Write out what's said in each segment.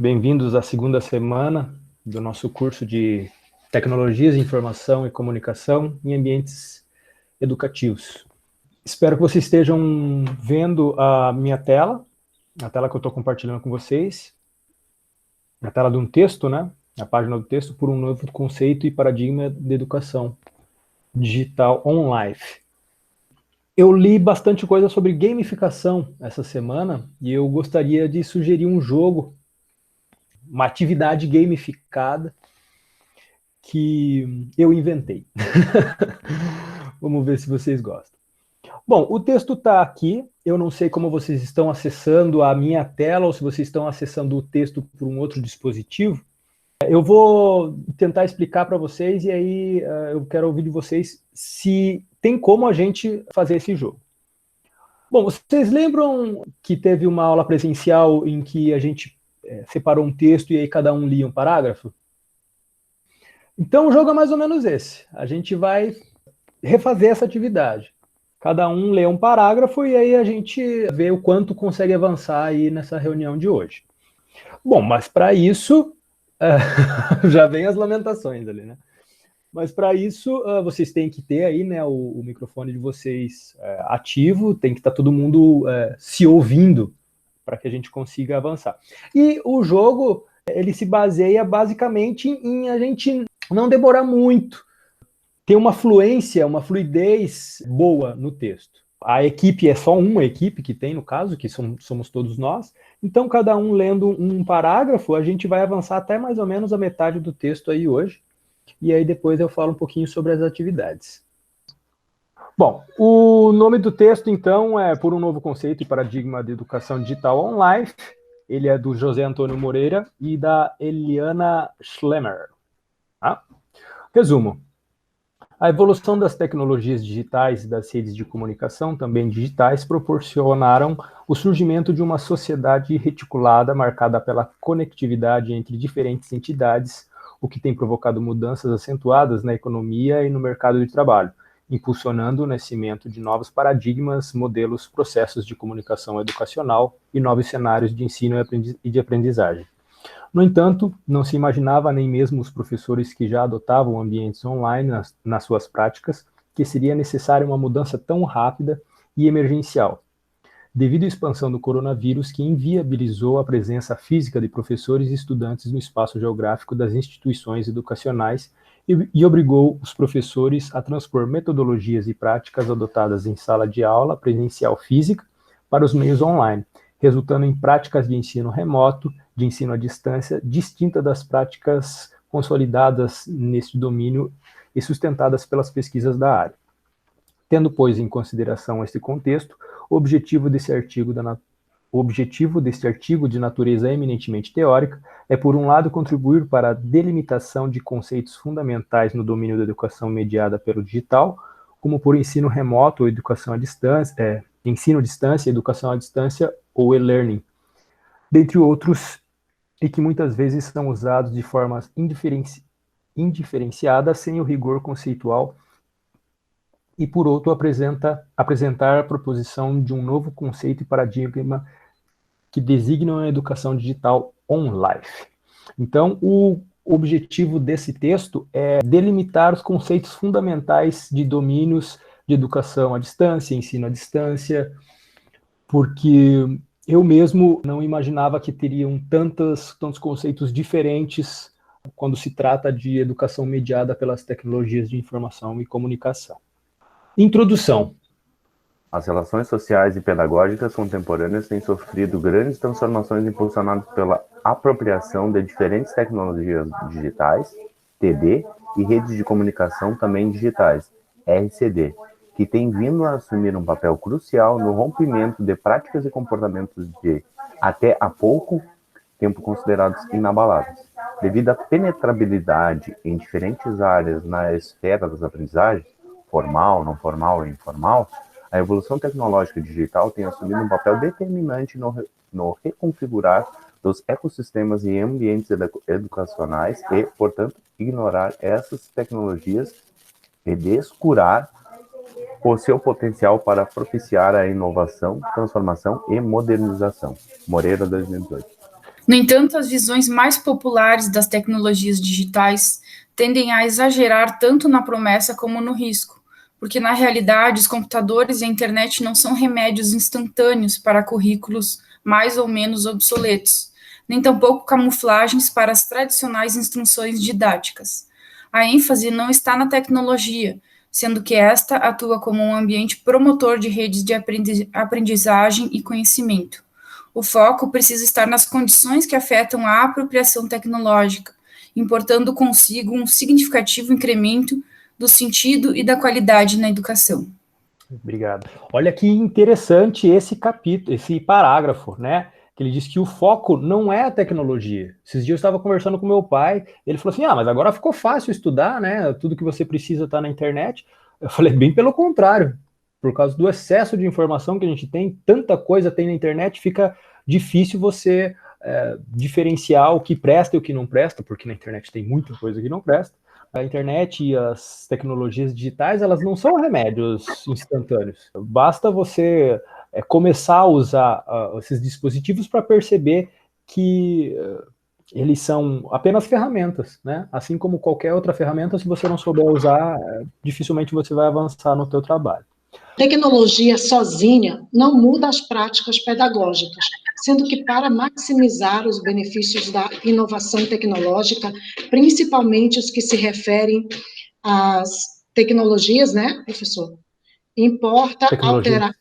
Bem-vindos à segunda semana do nosso curso de Tecnologias, Informação e Comunicação em Ambientes Educativos. Espero que vocês estejam vendo a minha tela, a tela que eu estou compartilhando com vocês, a tela de um texto, né? A página do texto, por um novo conceito e paradigma de educação digital online. Eu li bastante coisa sobre gamificação essa semana e eu gostaria de sugerir um jogo, uma atividade gamificada que eu inventei. Vamos ver se vocês gostam. Bom, o texto está aqui. Eu não sei como vocês estão acessando a minha tela ou se vocês estão acessando o texto por um outro dispositivo. Eu vou tentar explicar para vocês e aí eu quero ouvir de vocês se tem como a gente fazer esse jogo. Bom, vocês lembram que teve uma aula presencial em que a gente separou um texto e aí cada um lia um parágrafo? Então o jogo é mais ou menos esse. A gente vai refazer essa atividade. Cada um lê um parágrafo e aí a gente vê o quanto consegue avançar aí nessa reunião de hoje. Bom, mas para isso, já vem as lamentações ali, né? Mas para isso, vocês têm que ter aí, né, o microfone de vocês ativo, tem que estar todo mundo se ouvindo para que a gente consiga avançar. E o jogo, ele se baseia basicamente em a gente não demorar muito, ter uma fluência, uma fluidez boa no texto. A equipe é só uma equipe que tem, no caso, que somos todos nós. Então, cada um lendo um parágrafo, a gente vai avançar até mais ou menos a metade do texto aí hoje. E aí depois eu falo um pouquinho sobre as atividades. Bom, o nome do texto, então, é Por um Novo Conceito e Paradigma de Educação Digital Online. Ele é do José Antônio Moreira e da Eliana Schlemmer. Tá? Resumo. A evolução das tecnologias digitais e das redes de comunicação, também digitais, proporcionaram o surgimento de uma sociedade reticulada marcada pela conectividade entre diferentes entidades, o que tem provocado mudanças acentuadas na economia e no mercado de trabalho, impulsionando o nascimento de novos paradigmas, modelos, processos de comunicação educacional e novos cenários de ensino e de aprendizagem. No entanto, não se imaginava, nem mesmo os professores que já adotavam ambientes online nas suas práticas, que seria necessária uma mudança tão rápida e emergencial, devido à expansão do coronavírus, que inviabilizou a presença física de professores e estudantes no espaço geográfico das instituições educacionais e obrigou os professores a transpor metodologias e práticas adotadas em sala de aula presencial física para os meios online, resultando em práticas de ensino remoto, de ensino à distância, distinta das práticas consolidadas neste domínio e sustentadas pelas pesquisas da área. Tendo, pois, em consideração este contexto, o objetivo deste artigo de natureza eminentemente teórica é, por um lado, contribuir para a delimitação de conceitos fundamentais no domínio da educação mediada pelo digital, como por ensino remoto ou educação à distância, ensino à distância, educação à distância ou e-learning, dentre outros, e que muitas vezes são usados de forma indiferenciada, sem o rigor conceitual, e por outro apresentar a proposição de um novo conceito e paradigma que designam a educação digital online. Então, o objetivo desse texto é delimitar os conceitos fundamentais de domínios de educação à distância, ensino à distância, porque eu mesmo não imaginava que teriam tantos conceitos diferentes quando se trata de educação mediada pelas tecnologias de informação e comunicação. Introdução. As relações sociais e pedagógicas contemporâneas têm sofrido grandes transformações impulsionadas pela apropriação de diferentes tecnologias digitais, TD, e redes de comunicação também digitais, RCD, que têm vindo a assumir um papel crucial no rompimento de práticas e comportamentos de, até há pouco tempo, considerados inabaláveis. Devido à penetrabilidade em diferentes áreas na esfera das aprendizagens, formal, não formal e informal, a evolução tecnológica digital tem assumido um papel determinante no reconfigurar dos ecossistemas e ambientes educacionais e, portanto, ignorar essas tecnologias e descurar o seu potencial para propiciar a inovação, transformação e modernização. Moreira, 2018. No entanto, as visões mais populares das tecnologias digitais tendem a exagerar tanto na promessa como no risco, porque na realidade os computadores e a internet não são remédios instantâneos para currículos mais ou menos obsoletos, nem tampouco camuflagens para as tradicionais instruções didáticas. A ênfase não está na tecnologia, sendo que esta atua como um ambiente promotor de redes de aprendizagem e conhecimento. O foco precisa estar nas condições que afetam a apropriação tecnológica, importando consigo um significativo incremento do sentido e da qualidade na educação. Obrigado. Olha que interessante esse capítulo, esse parágrafo, né? Que ele diz que o foco não é a tecnologia. Esses dias eu estava conversando com meu pai, ele falou assim: mas agora ficou fácil estudar, né? Tudo que você precisa está na internet. Eu falei, bem pelo contrário. Por causa do excesso de informação que a gente tem, tanta coisa tem na internet, fica difícil você diferenciar o que presta e o que não presta, porque na internet tem muita coisa que não presta. A internet e as tecnologias digitais, elas não são remédios instantâneos. Basta você começar a usar esses dispositivos para perceber que eles são apenas ferramentas, né? Assim como qualquer outra ferramenta, se você não souber usar, dificilmente você vai avançar no teu trabalho. Tecnologia sozinha não muda as práticas pedagógicas, sendo que para maximizar os benefícios da inovação tecnológica, principalmente os que se referem às tecnologias, né, professor? Importa alterar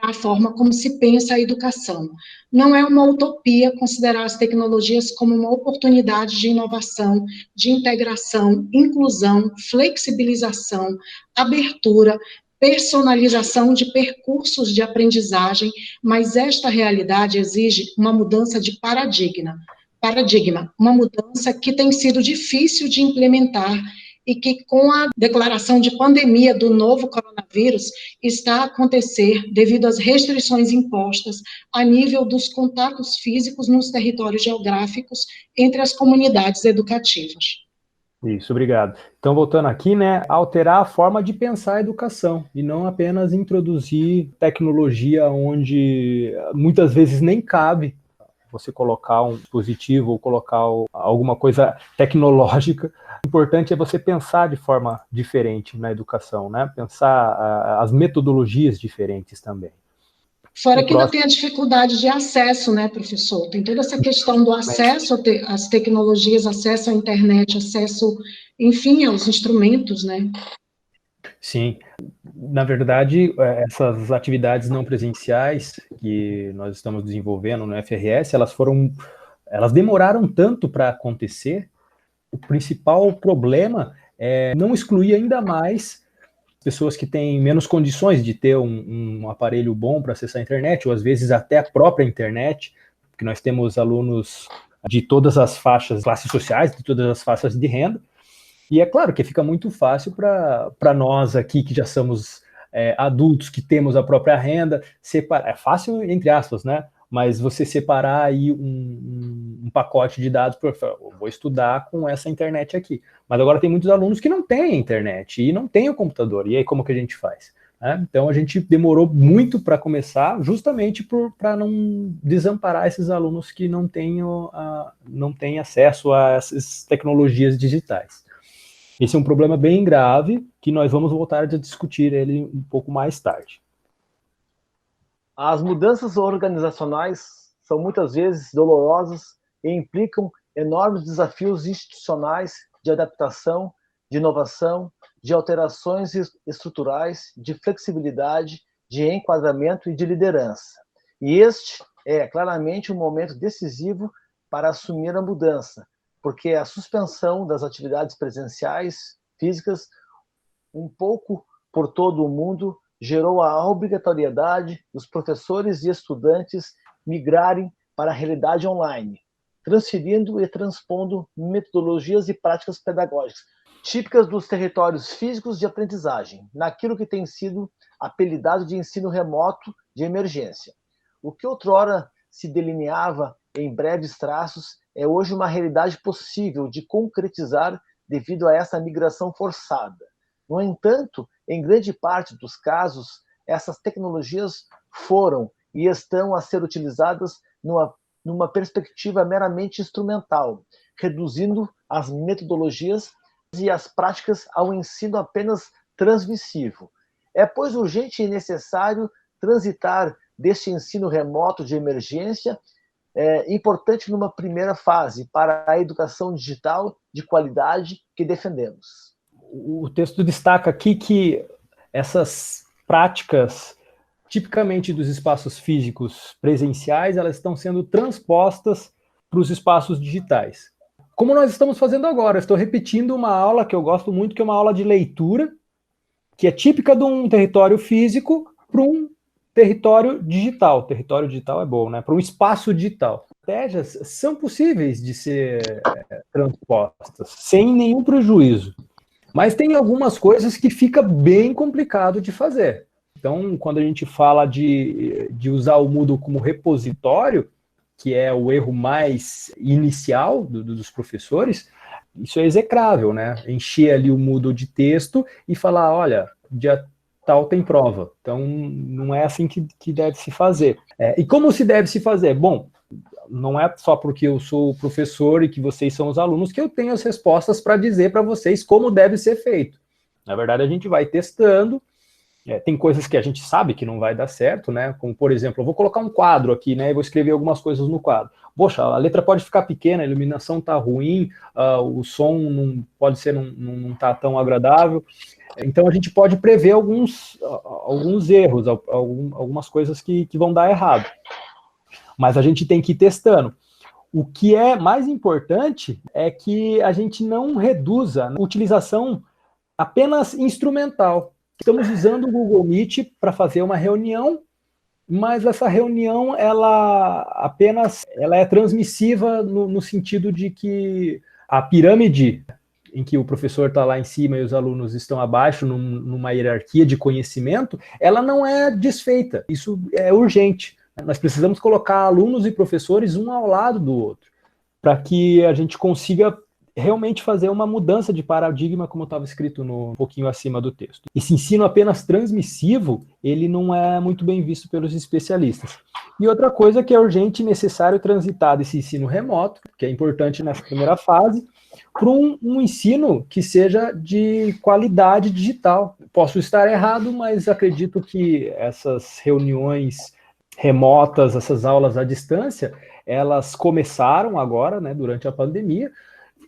a forma como se pensa a educação. Não é uma utopia considerar as tecnologias como uma oportunidade de inovação, de integração, inclusão, flexibilização, abertura, personalização de percursos de aprendizagem, mas esta realidade exige uma mudança de paradigma, uma mudança que tem sido difícil de implementar e que, com a declaração de pandemia do novo coronavírus, está a acontecer devido às restrições impostas a nível dos contatos físicos nos territórios geográficos entre as comunidades educativas. Isso, obrigado. Então, voltando aqui, né, alterar a forma de pensar a educação e não apenas introduzir tecnologia onde muitas vezes nem cabe você colocar um dispositivo ou colocar alguma coisa tecnológica. O importante é você pensar de forma diferente na educação, né? Pensar as metodologias diferentes também. Fora que ainda tem a dificuldade de acesso, né, professor? Tem toda essa questão do acesso às tecnologias, acesso à internet, acesso, enfim, aos instrumentos, né? Sim. Na verdade, essas atividades não presenciais que nós estamos desenvolvendo no FRS, elas demoraram tanto para acontecer. O principal problema é não excluir ainda mais pessoas que têm menos condições de ter um aparelho bom para acessar a internet, ou às vezes até a própria internet, porque nós temos alunos de todas as faixas, classes sociais, de todas as faixas de renda, e é claro que fica muito fácil para nós aqui, que já somos adultos, que temos a própria renda, é fácil, entre aspas, né? Mas você separar aí um pacote de dados, eu vou estudar com essa internet aqui. Mas agora tem muitos alunos que não têm internet e não têm o computador. E aí como que a gente faz? Então a gente demorou muito para começar, justamente para não desamparar esses alunos que não têm acesso a essas tecnologias digitais. Esse é um problema bem grave que nós vamos voltar a discutir ele um pouco mais tarde. As mudanças organizacionais são muitas vezes dolorosas e implicam enormes desafios institucionais de adaptação, de inovação, de alterações estruturais, de flexibilidade, de enquadramento e de liderança. E este é claramente um momento decisivo para assumir a mudança, porque a suspensão das atividades presenciais, físicas, um pouco por todo o mundo, gerou a obrigatoriedade dos professores e estudantes migrarem para a realidade online, transferindo e transpondo metodologias e práticas pedagógicas típicas dos territórios físicos de aprendizagem, naquilo que tem sido apelidado de ensino remoto de emergência. O que outrora se delineava em breves traços é hoje uma realidade possível de concretizar devido a essa migração forçada. No entanto, em grande parte dos casos, essas tecnologias foram e estão a ser utilizadas numa numa perspectiva meramente instrumental, reduzindo as metodologias e as práticas ao ensino apenas transmissivo. É, pois, urgente e necessário transitar deste ensino remoto de emergência, importante numa primeira fase, para a educação digital de qualidade que defendemos. O texto destaca aqui que essas práticas, tipicamente dos espaços físicos presenciais, elas estão sendo transpostas para os espaços digitais. Como nós estamos fazendo agora, eu estou repetindo uma aula que eu gosto muito, que é uma aula de leitura, que é típica de um território físico para um território digital. Território digital é bom, né? Para um espaço digital. Estratégias são possíveis de ser transpostas, sem nenhum prejuízo. Mas tem algumas coisas que fica bem complicado de fazer. Então, quando a gente fala de usar o Moodle como repositório, que é o erro mais inicial dos professores, isso é execrável, né? Encher ali o Moodle de texto e falar, olha, dia tal tem prova. Então, não é assim que deve se fazer. E como se deve se fazer? Bom, não é só porque eu sou o professor e que vocês são os alunos que eu tenho as respostas para dizer para vocês como deve ser feito. Na verdade, a gente vai testando. Tem coisas que a gente sabe que não vai dar certo, né? Como, por exemplo, eu vou colocar um quadro aqui, né? E vou escrever algumas coisas no quadro. Poxa, a letra pode ficar pequena, a iluminação tá ruim, o som não pode ser, não tá tão agradável. Então, a gente pode prever alguns erros, algumas coisas que vão dar errado. Mas a gente tem que ir testando. O que é mais importante é que a gente não reduza a utilização apenas instrumental. Estamos usando o Google Meet para fazer uma reunião, mas essa reunião ela é transmissiva no sentido de que a pirâmide em que o professor está lá em cima e os alunos estão abaixo, numa hierarquia de conhecimento, ela não é desfeita. Isso é urgente. Nós precisamos colocar alunos e professores um ao lado do outro, para que a gente consiga realmente fazer uma mudança de paradigma, como estava escrito um pouquinho acima do texto. Esse ensino apenas transmissivo, ele não é muito bem visto pelos especialistas. E outra coisa que é urgente e necessário transitar desse ensino remoto, que é importante nessa primeira fase, para um ensino que seja de qualidade digital. Posso estar errado, mas acredito que essas reuniões remotas, essas aulas à distância, elas começaram agora, né, durante a pandemia,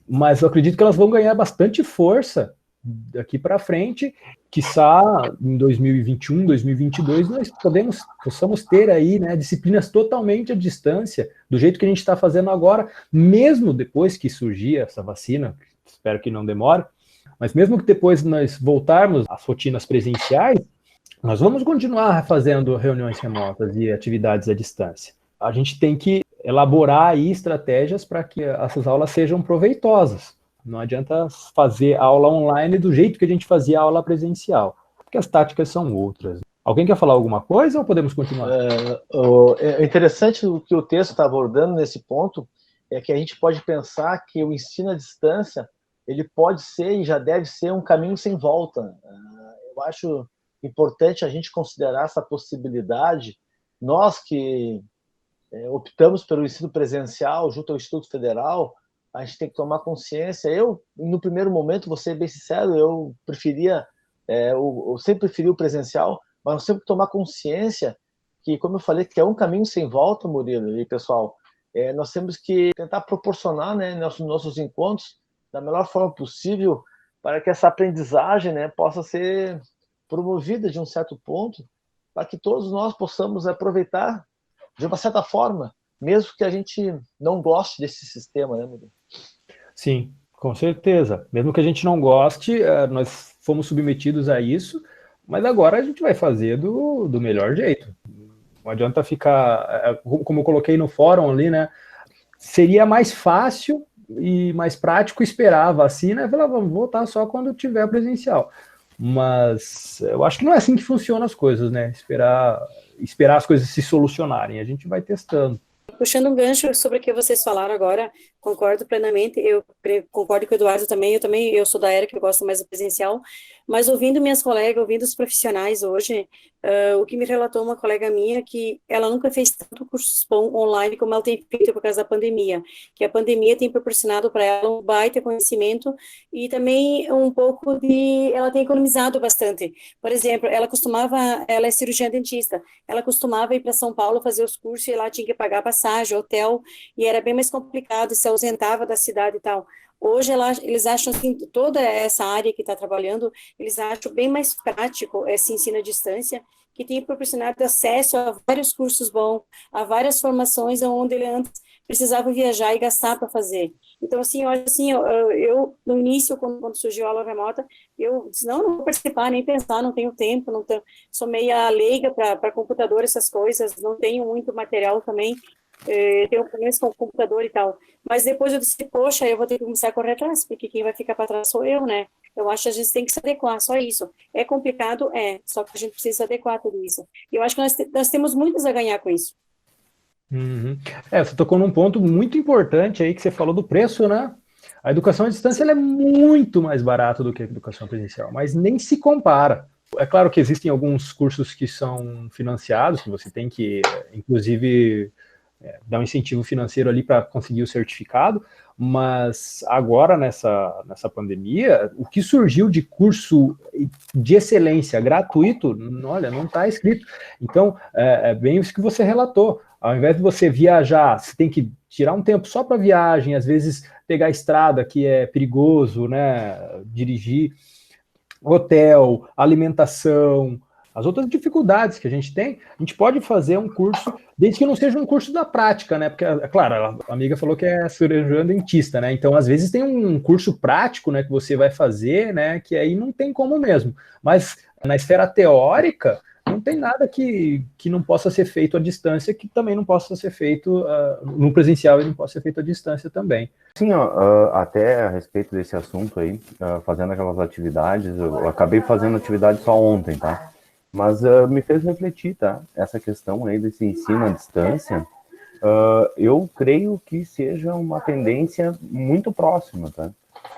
mas eu acredito que elas vão ganhar bastante força daqui para frente, quiçá em 2021, 2022, nós possamos ter aí, né, disciplinas totalmente à distância, do jeito que a gente está fazendo agora, mesmo depois que surgir essa vacina, espero que não demore, mas mesmo que depois nós voltarmos às rotinas presenciais, nós vamos continuar fazendo reuniões remotas e atividades à distância. A gente tem que elaborar aí estratégias para que essas aulas sejam proveitosas. Não adianta fazer aula online do jeito que a gente fazia aula presencial, porque as táticas são outras. Alguém quer falar alguma coisa ou podemos continuar? É interessante o que o texto está abordando nesse ponto, é que a gente pode pensar que o ensino à distância, ele pode ser e já deve ser um caminho sem volta. Eu acho importante a gente considerar essa possibilidade. Nós que optamos pelo ensino presencial junto ao Instituto Federal, a gente tem que tomar consciência. Eu, no primeiro momento, vou ser bem sincero, eu sempre preferi o presencial, mas nós temos que tomar consciência que, como eu falei, que é um caminho sem volta, Murilo e pessoal. Nós temos que tentar proporcionar, né, nossos encontros da melhor forma possível para que essa aprendizagem, né, possa ser promovida de um certo ponto, para que todos nós possamos aproveitar de uma certa forma, mesmo que a gente não goste desse sistema, né, Murilo? Sim, com certeza. Mesmo que a gente não goste, nós fomos submetidos a isso, mas agora a gente vai fazer do melhor jeito. Não adianta ficar, como eu coloquei no fórum ali, né? Seria mais fácil e mais prático esperar a vacina e falar, vamos voltar só quando tiver presencial. Mas eu acho que não é assim que funcionam as coisas, né? Esperar as coisas se solucionarem. A gente vai testando. Puxando um gancho sobre o que vocês falaram agora, concordo plenamente, eu concordo com o Eduardo também, eu sou da era que eu gosto mais do presencial, mas ouvindo minhas colegas, ouvindo os profissionais hoje, O que me relatou uma colega minha que ela nunca fez tanto curso online como ela tem feito por causa da pandemia, que a pandemia tem proporcionado para ela um baita conhecimento e também um pouco ela tem economizado bastante. Por exemplo, ela é cirurgiã dentista, ela costumava ir para São Paulo fazer os cursos e lá tinha que pagar passagem, hotel, e era bem mais complicado, se ausentava da cidade e tal. Hoje eles acham assim, toda essa área que está trabalhando, eles acham bem mais prático esse ensino à distância, que tem proporcionado acesso a vários cursos bons, a várias formações onde ele antes precisava viajar e gastar para fazer. Então, assim, eu no início, quando surgiu a aula remota, eu disse, não vou participar, nem pensar, não tenho tempo, sou meia leiga para computador, essas coisas, não tenho muito material também, tenho problemas com o computador e tal. Mas depois eu disse, poxa, eu vou ter que começar a correr atrás, porque quem vai ficar para trás sou eu, né? Eu acho que a gente tem que se adequar, só isso. É complicado? Só que a gente precisa se adequar a tudo isso. E eu acho que nós temos muitos a ganhar com isso. Uhum. Você tocou num ponto muito importante aí que você falou do preço, né? A educação à distância ela é muito mais barata do que a educação presencial, mas nem se compara. É claro que existem alguns cursos que são financiados, que você tem que, inclusive, dar um incentivo financeiro ali para conseguir o certificado, mas agora nessa pandemia, o que surgiu de curso de excelência gratuito, olha, não está escrito. Então, é bem isso que você relatou. Ao invés de você viajar, você tem que tirar um tempo só para viagem, às vezes pegar a estrada, que é perigoso, né, dirigir, hotel, alimentação, as outras dificuldades que a gente tem, a gente pode fazer um curso, desde que não seja um curso da prática, né? Porque, é claro, a amiga falou que é cirurgiã dentista, né? Então, às vezes, tem um curso prático, né, que você vai fazer, né? Que aí não tem como mesmo. Mas na esfera teórica, não tem nada que não possa ser feito à distância, que também não possa ser feito no presencial e não possa ser feito à distância também. Sim, até a respeito desse assunto aí, fazendo aquelas atividades, eu acabei fazendo atividade só ontem, tá? Mas me fez refletir, tá? Essa questão aí desse ensino à distância, eu creio que seja uma tendência muito próxima, tá?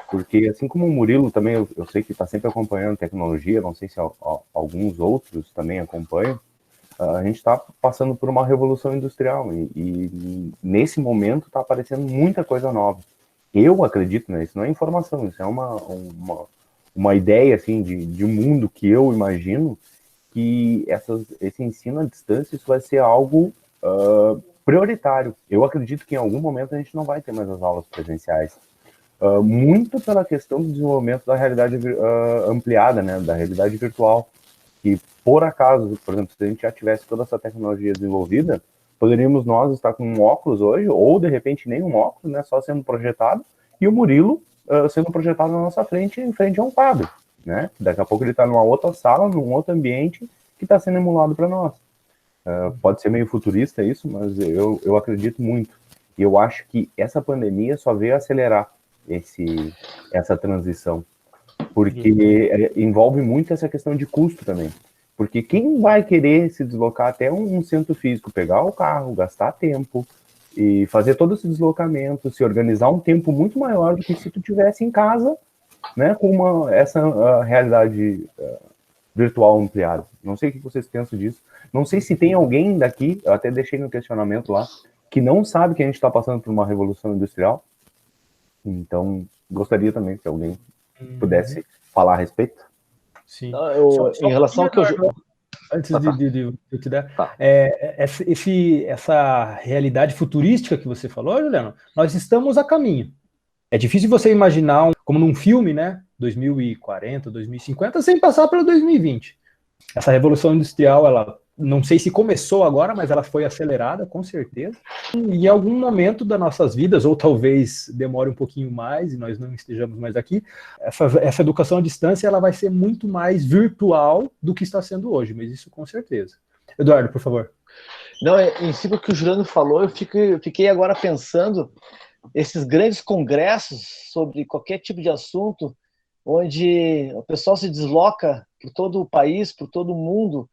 Porque assim como o Murilo também, eu sei que está sempre acompanhando tecnologia, não sei se alguns outros também acompanham, a gente está passando por uma revolução industrial e nesse momento está aparecendo muita coisa nova. Eu acredito, né? Isso não é informação, isso é uma ideia assim de mundo que eu imagino que esse ensino à distância isso vai ser algo prioritário. Eu acredito que em algum momento a gente não vai ter mais as aulas presenciais. Muito pela questão do desenvolvimento da realidade ampliada, né, da realidade virtual, que por acaso, por exemplo, se a gente já tivesse toda essa tecnologia desenvolvida, poderíamos nós estar com um óculos hoje, ou de repente nem um óculos, né, só sendo projetado, e o Murilo sendo projetado na nossa frente, em frente a um quadro, né? Daqui a pouco ele está numa outra sala, num outro ambiente que está sendo emulado para nós. Pode ser meio futurista isso, mas eu acredito muito. E eu acho que essa pandemia só veio acelerar essa transição, porque envolve muito essa questão de custo também. Porque quem vai querer se deslocar até um centro físico, pegar o carro, gastar tempo e fazer todo esse deslocamento, se organizar um tempo muito maior do que se tu estivesse em casa, né, com essa realidade virtual ampliada. Não sei o que vocês pensam disso. Não sei se tem alguém daqui, eu até deixei no questionamento lá, que não sabe que a gente está passando por uma revolução industrial. Então, gostaria também que alguém pudesse falar a respeito. Sim. Em relação ao que eu... Antes de eu te dar, essa realidade futurística que você falou, Juliano, nós estamos a caminho. É difícil você imaginar, como num filme, né, 2040, 2050, sem passar pelo 2020. Essa revolução industrial, ela não sei se começou agora, mas ela foi acelerada, com certeza. E em algum momento das nossas vidas, ou talvez demore um pouquinho mais e nós não estejamos mais aqui, essa educação à distância ela vai ser muito mais virtual do que está sendo hoje, mas isso com certeza. Eduardo, por favor. Não, em cima do que o Juliano falou, eu fiquei agora pensando esses grandes congressos sobre qualquer tipo de assunto, onde o pessoal se desloca por todo o país, por todo o mundo.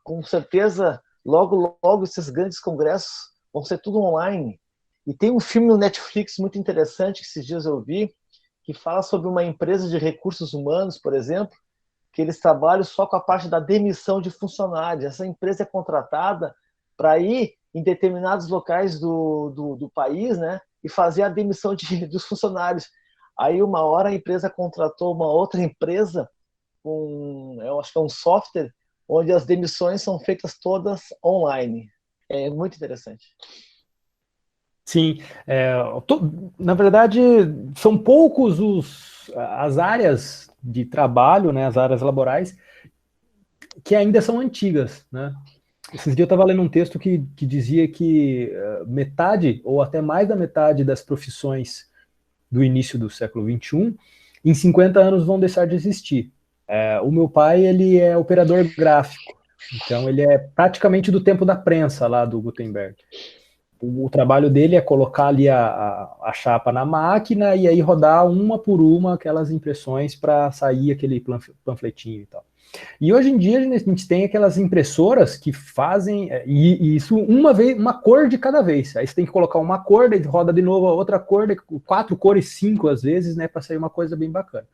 Com certeza, logo esses grandes congressos vão ser tudo online. E tem um filme no Netflix muito interessante que esses dias eu vi, que fala sobre uma empresa de recursos humanos, por exemplo, que eles trabalham só com a parte da demissão de funcionários. Essa empresa é contratada para ir em determinados locais do país, né, e fazer a demissão dos funcionários. Aí, uma hora, a empresa contratou uma outra empresa, eu acho que é um software, onde as demissões são feitas todas online. É muito interessante. Sim, na verdade, são poucos as áreas de trabalho, né, as áreas laborais, que ainda são antigas, né? Esses dias eu estava lendo um texto que dizia que metade, ou até mais da metade das profissões do início do século XXI, em 50 anos vão deixar de existir. O meu pai, ele é operador gráfico, então ele é praticamente do tempo da prensa lá do Gutenberg. O trabalho dele é colocar ali a chapa na máquina e aí rodar uma por uma aquelas impressões para sair aquele panfletinho e tal. E hoje em dia a gente tem aquelas impressoras que fazem e isso uma cor de cada vez. Aí você tem que colocar uma cor, daí roda de novo a outra cor, 4 cores, 5 às vezes, né, para sair uma coisa bem bacana.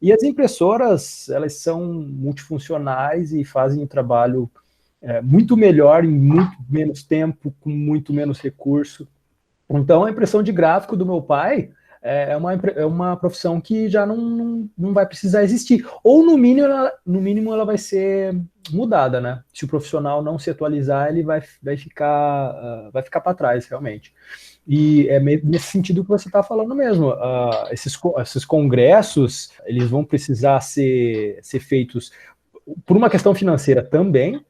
E as impressoras, elas são multifuncionais e fazem o trabalho muito melhor, em muito menos tempo, com muito menos recurso. Então, a impressão de gráfico do meu pai é uma profissão que já não vai precisar existir. Ou, no mínimo, ela vai ser mudada, né? Se o profissional não se atualizar, ele vai ficar para trás, realmente. E é nesse sentido que você está falando mesmo. Esses congressos, eles vão precisar ser feitos por uma questão financeira também,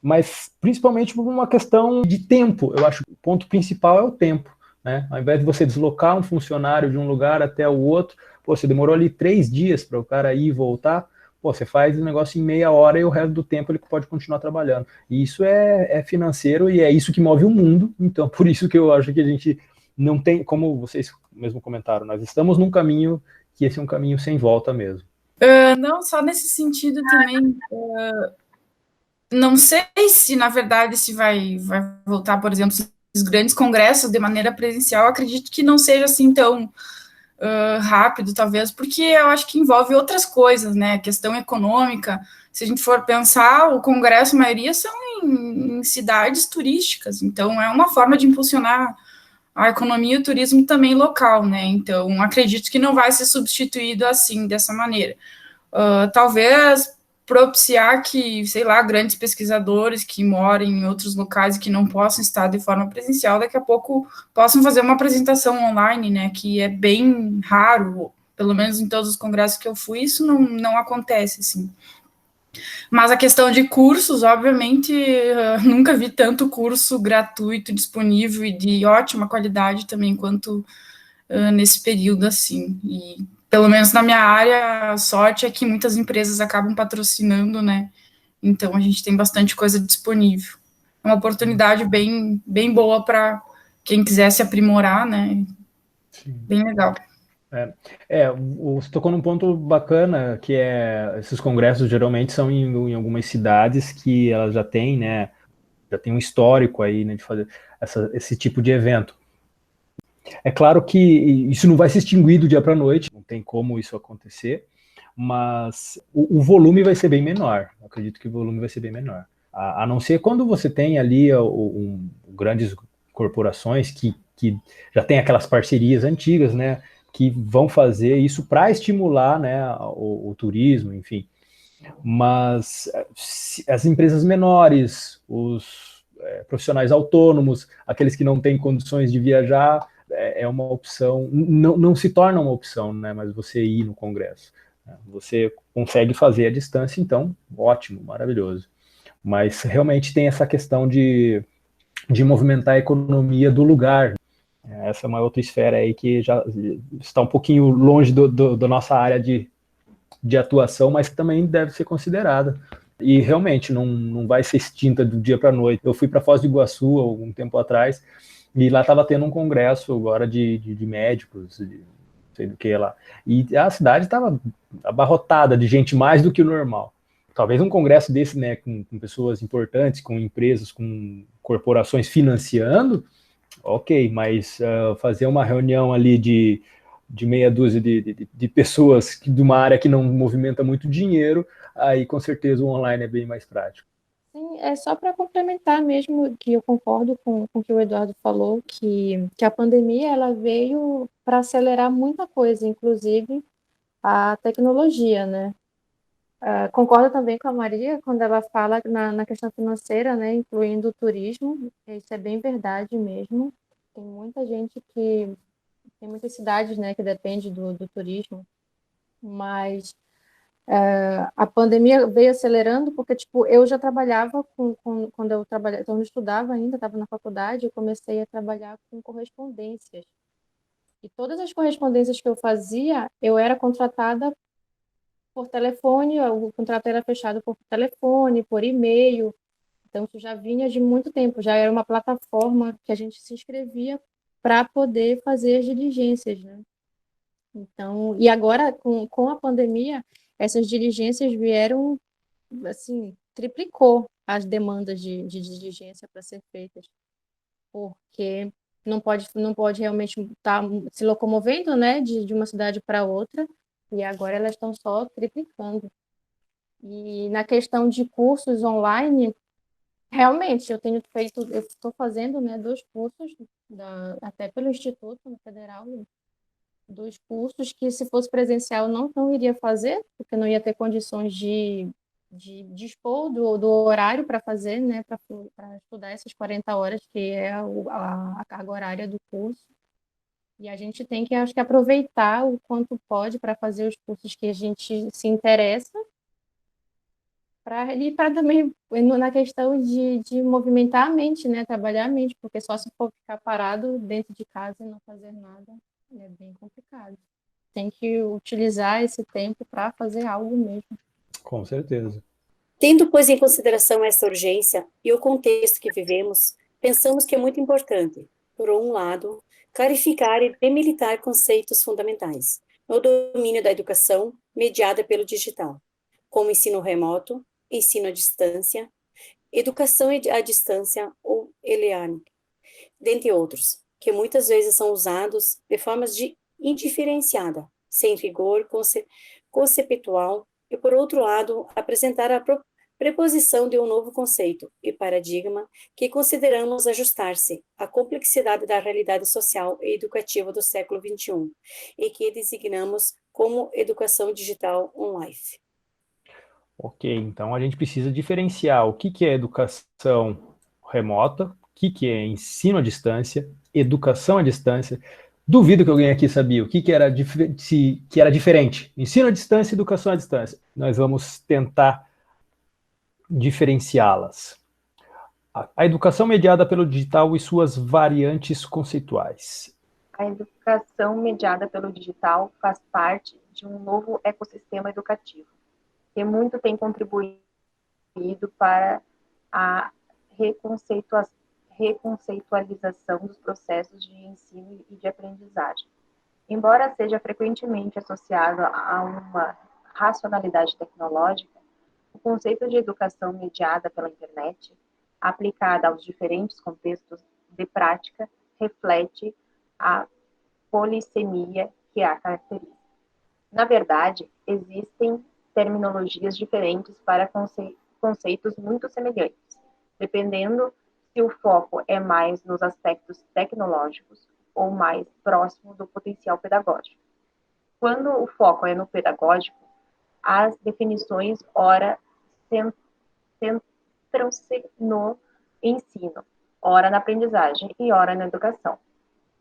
mas principalmente por uma questão de tempo. Eu acho que o ponto principal é o tempo, né? Ao invés de você deslocar um funcionário de um lugar até o outro, você demorou ali 3 dias para o cara ir e voltar, você faz o negócio em meia hora e o resto do tempo ele pode continuar trabalhando. E isso é financeiro e é isso que move o mundo, então por isso que eu acho que a gente não tem, como vocês mesmo comentaram, nós estamos num caminho que esse é um caminho sem volta mesmo. Não, só nesse sentido também... Não sei se, na verdade, se vai voltar, por exemplo, os grandes congressos de maneira presencial. Acredito que não seja assim tão rápido, talvez, porque eu acho que envolve outras coisas, né? A questão econômica. Se a gente for pensar, o congresso, a maioria são em cidades turísticas, então é uma forma de impulsionar a economia e o turismo também local, né? Então, acredito que não vai ser substituído assim, dessa maneira. Talvez propiciar que, sei lá, grandes pesquisadores que moram em outros locais e que não possam estar de forma presencial, daqui a pouco possam fazer uma apresentação online, né, que é bem raro, pelo menos em todos os congressos que eu fui, isso não acontece, assim. Mas a questão de cursos, obviamente, nunca vi tanto curso gratuito, disponível e de ótima qualidade também, quanto nesse período, assim, e pelo menos na minha área, a sorte é que muitas empresas acabam patrocinando, né? Então, a gente tem bastante coisa disponível. É uma oportunidade bem, bem boa para quem quiser se aprimorar, né? Sim. Bem legal. Você tocou num ponto bacana, que esses congressos geralmente são em algumas cidades que elas já têm, né? Já tem um histórico aí, né, de fazer esse tipo de evento. É claro que isso não vai se extinguir do dia para a noite, não tem como isso acontecer, mas o volume vai ser bem menor. Eu acredito que o volume vai ser bem menor. A não ser quando você tem ali grandes corporações que já tem aquelas parcerias antigas, né, que vão fazer isso para estimular, né, o turismo, enfim. Mas as empresas menores, os profissionais autônomos, aqueles que não têm condições de viajar, é uma opção, não se torna uma opção, né, mas você ir no congresso. Você consegue fazer à distância, então, ótimo, maravilhoso. Mas realmente tem essa questão de movimentar a economia do lugar. Essa é uma outra esfera aí que já está um pouquinho longe da nossa área de atuação, mas que também deve ser considerada. E realmente não vai ser extinta do dia para a noite. Eu fui para Foz do Iguaçu algum tempo atrás, e lá estava tendo um congresso agora de médicos, não sei do que lá. E a cidade estava abarrotada de gente mais do que o normal. Talvez um congresso desse, né, com pessoas importantes, com empresas, com corporações financiando, ok, mas fazer uma reunião ali de meia dúzia de pessoas de uma área que não movimenta muito dinheiro, aí com certeza o online é bem mais prático. Sim, é só para complementar mesmo, que eu concordo com o que o Eduardo falou, que a pandemia ela veio para acelerar muita coisa, inclusive a tecnologia, né? Concordo também com a Maria quando ela fala na questão financeira, né, incluindo o turismo, isso é bem verdade mesmo. Tem muita gente tem muitas cidades, né, que depende do turismo, mas a pandemia veio acelerando porque, tipo, eu já trabalhava quando eu estudava ainda, estava na faculdade, eu comecei a trabalhar com correspondências. E todas as correspondências que eu fazia, eu era contratada por telefone, o contrato era fechado por telefone, por e-mail. Então, isso já vinha de muito tempo, já era uma plataforma que a gente se inscrevia para poder fazer as diligências, né? Então, e agora, com a pandemia, essas diligências vieram, assim, triplicou as demandas de diligência para ser feitas, porque não pode realmente estar se locomovendo, né, de uma cidade para outra, e agora elas estão só triplicando. E na questão de cursos online, realmente, eu estou fazendo, né, 2 cursos, até pelo Instituto Federal, 2 cursos que, se fosse presencial, não iria fazer, porque não ia ter condições de dispor do horário para fazer, né, para estudar essas 40 horas, que é a carga horária do curso. E a gente tem que, acho que, aproveitar o quanto pode para fazer os cursos que a gente se interessa, para também, na questão de movimentar a mente, né, trabalhar a mente, porque só se for ficar parado dentro de casa e não fazer nada, é bem complicado. Tem que utilizar esse tempo para fazer algo mesmo. Com certeza. Tendo, pois, em consideração esta urgência e o contexto que vivemos, pensamos que é muito importante, por um lado, clarificar e demilitar conceitos fundamentais no domínio da educação mediada pelo digital, como ensino remoto, ensino à distância, educação à distância ou e-learning, dentre outros, que muitas vezes são usados de forma indiferenciada, sem rigor conceptual, e, por outro lado, apresentar a preposição de um novo conceito e paradigma que consideramos ajustar-se à complexidade da realidade social e educativa do século XXI e que designamos como educação digital online. Ok, então a gente precisa diferenciar o que é educação remota, o que é ensino à distância, educação à distância. Duvido que alguém aqui sabia o que era diferente. Ensino à distância e educação à distância. Nós vamos tentar diferenciá-las. A educação mediada pelo digital e suas variantes conceituais. A educação mediada pelo digital faz parte de um novo ecossistema educativo, que muito tem contribuído para a reconceitualização dos processos de ensino e de aprendizagem. Embora seja frequentemente associado a uma racionalidade tecnológica, o conceito de educação mediada pela internet, aplicada aos diferentes contextos de prática, reflete a polissemia que a caracteriza. Na verdade, existem terminologias diferentes para conceitos muito semelhantes, dependendo se o foco é mais nos aspectos tecnológicos ou mais próximo do potencial pedagógico. Quando o foco é no pedagógico, as definições ora centram-se no ensino, ora na aprendizagem e ora na educação,